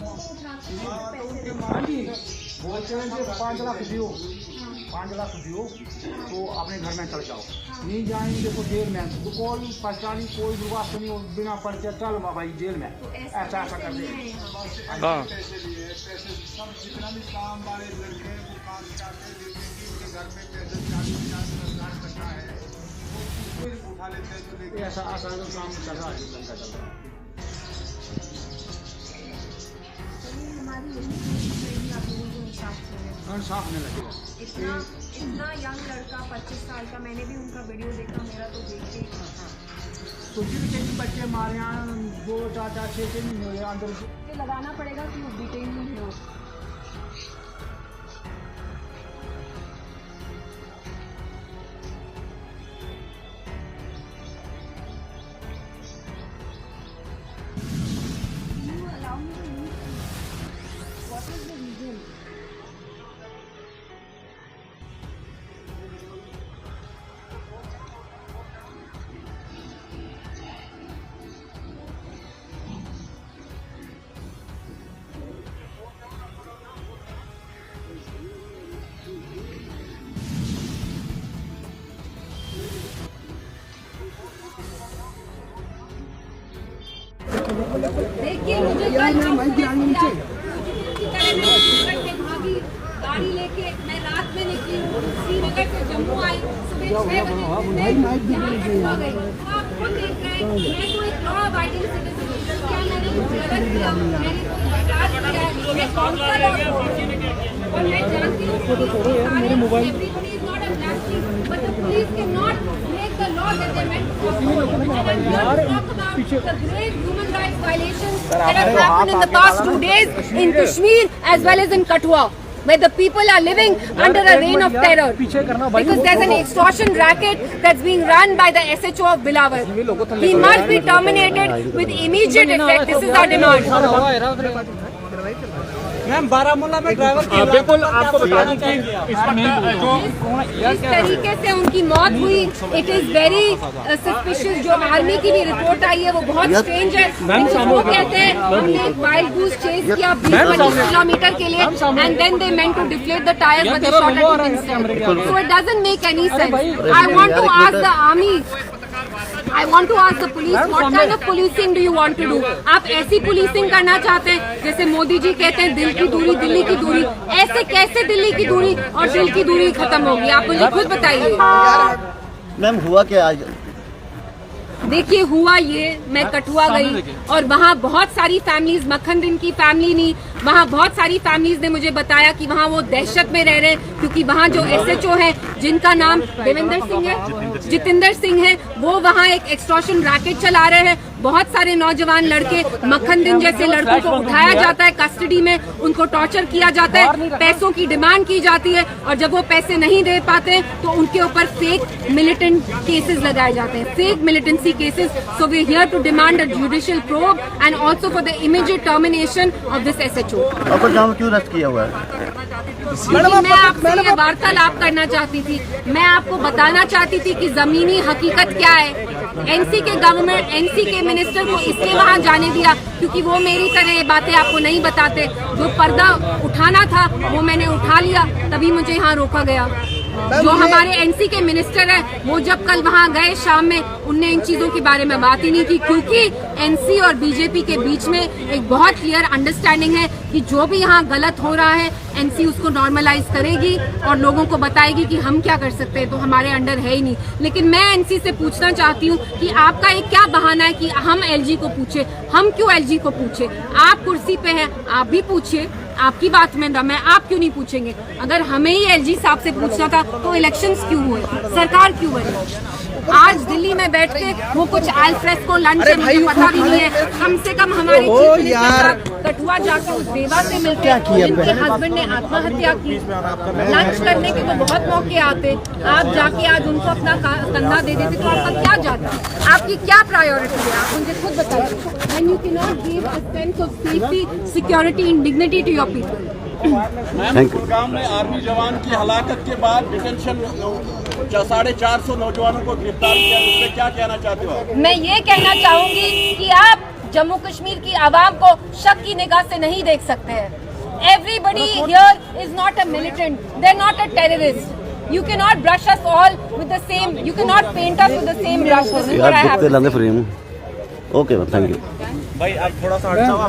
हाँ जी, बोलते हैं कि 5 लाख दियो, 5 लाख दियो तो अपने घर में चल जाओ, नहीं जाएंगे तो जेल में। तो कोई परेशानी कोई दुर्वास नहीं हो, बिना पर्चे चल भाई जेल में, ऐसा ऐसा कर दे। हाँ सब जितना भी काम वाले लड़के हैं वो काम चाहते हैं, उनके घर में पैसे 40-50 कटा है वो उठा लेते हैं, तो लेके ऐसा आसान काम चल रहा है, चल रहा है। साफ नहीं लगेगा। इतना यंग लड़का 25 साल का, मैंने भी उनका वीडियो देखा, मेरा तो देख के तो जिनके भी बच्चे मारे हैं 2, 4, 6 महीने हुए अंदर लगाना पड़ेगा कि वो डिटेन नहीं हो। देखिए मुझे गाड़ी लेके मैं रात में निकली हूँ, श्रीनगर से जम्मू आई, सुबह 6 बजे आप खुद देख रहे हैं। मैं तो एक लॉ अबाइडिंग सिटीजन हूँ, क्या मैंने कुछ गलत किया? मैंने कोई अपराध किया है? मैं कौन सा लॉ और मैं जानती हूँ everybody is not a plastic, but the police cannot make the law that they meant to uphold. And I'm here to talk about the great human rights violations that have happened in the past 2 days in Kashmir as well as in Kathua, where the people are living under a reign of terror because there's an extortion racket that's being run by the SHO of Bilawal. He must be terminated with immediate effect. This is our demand. Ma'am Baramulla में driver की बिल्कुल आपको बताना चाहिए जिस तरीके से उनकी मौत हुई, इट इज वेरी सस्पिशियस। जो आर्मी की भी रिपोर्ट आई है वो बहुत स्ट्रेंज है। वो कहते हैं हमने एक वाइल्ड गूस चेज किया 20-25 किलोमीटर के लिए and then they meant to deflate the tyres but they shot at instant. So it doesn't make any sense. I want to ask the army, I want to ask the police, what kind of policing do you want to do? आप ऐसी policing करना चाहते हैं जैसे मोदी जी कहते हैं दिल की दूरी दिल्ली की दूरी, ऐसे कैसे दिल्ली की दूरी और दिल की दूरी खत्म होगी? आप मुझे खुद बताइए। मैम हुआ क्या आज? देखिए हुआ ये, मैं कठुआ गई और वहाँ बहुत सारी फैमिलीज, मक्खन दिन की फैमिली नहीं, वहाँ बहुत सारी फैमिलीज ने मुझे बताया कि वहाँ वो दहशत में रह रहे हैं क्योंकि वहाँ जो SHO है जिनका नाम जितेंद्र सिंह है, वो वहाँ एक एक्सटॉर्शन रैकेट चला रहे हैं। बहुत सारे नौजवान लड़के, मक्खन दिन जैसे लड़कों को उठाया जाता है कस्टडी में, उनको टॉर्चर किया जाता है, पैसों की डिमांड की जाती है और जब वो पैसे नहीं दे पाते तो उनके ऊपर फेक मिलिटेंट केसेस लगाए जाते हैं, fake militancy cases. So we are here to demand a judicial probe and also for the immediate termination of this SHO. आपको जाम क्यों अरेस्ट किया हुआ है? मैं आपसे ये वार्तालाप करना चाहती थी, मैं आपको बताना चाहती थी कि जमीनी हकीकत क्या है। NC के गवर्नमेंट, NC के मिनिस्टर को इसलिए वहाँ जाने दिया क्योंकि वो मेरी तरह ये बातें आपको नहीं बताते। जो पर्दा उठाना था वो मैंने उठा लिया, तभी मुझे यहाँ रोका गया। जो हमारे NC के मिनिस्टर हैं वो जब कल वहाँ गए शाम में, उनने इन चीजों के बारे में बात ही नहीं की क्योंकि NC और BJP के बीच में एक बहुत क्लियर अंडरस्टैंडिंग है कि जो भी यहाँ गलत हो रहा है NC उसको नॉर्मलाइज करेगी और लोगों को बताएगी कि हम क्या कर सकते हैं, तो हमारे अंडर है ही नहीं। लेकिन मैं NC से पूछना चाहती हूँ कि आपका एक क्या बहाना है कि हम LG को पूछे? हम क्यों LG को पूछे? आप कुर्सी पे हैं, आप भी पूछिए, आपकी बात में मैं आप क्यों नहीं पूछेंगे? अगर हमें ही LG साहब से पूछना था तो इलेक्शंस क्यों हुए, सरकार क्यों बनी? आज दिल्ली में बैठ के वो कुछ अल्फ्रेस्को लंच है, मुझे पता भी नहीं है। कम से कम हमारी चीफ मिनिस्टर साहब कठुआ जाके उस बेवा से मिलते, जिनके हस्बैंड ने आत्महत्या की, लंच करने के तो बहुत मौके आते, आप जाके आज उनको अपना कंधा दे देते तो आपका क्या जाता? आपकी क्या प्रायोरिटी है? आप मुझे खुद बताइए। And you cannot give a sense of safety, security and dignity to your people. Gurgaon में आर्मी जवान की हलाकत के बाद डिटेंशन 450 नौजवानों को गिरफ्तार किया, उसमें क्या कहना चाहते हो? मैं ये कहना चाहूंगी कि आप जम्मू कश्मीर की आवाम को शक की निगाह से नहीं देख सकते हैं। Everybody here is not a militant. They're not a terrorist. You cannot brush us all with the same. You cannot paint us with the same brush. This is what I have to say. Okay thank you भाई आप थोड़ा सा हट जाओ।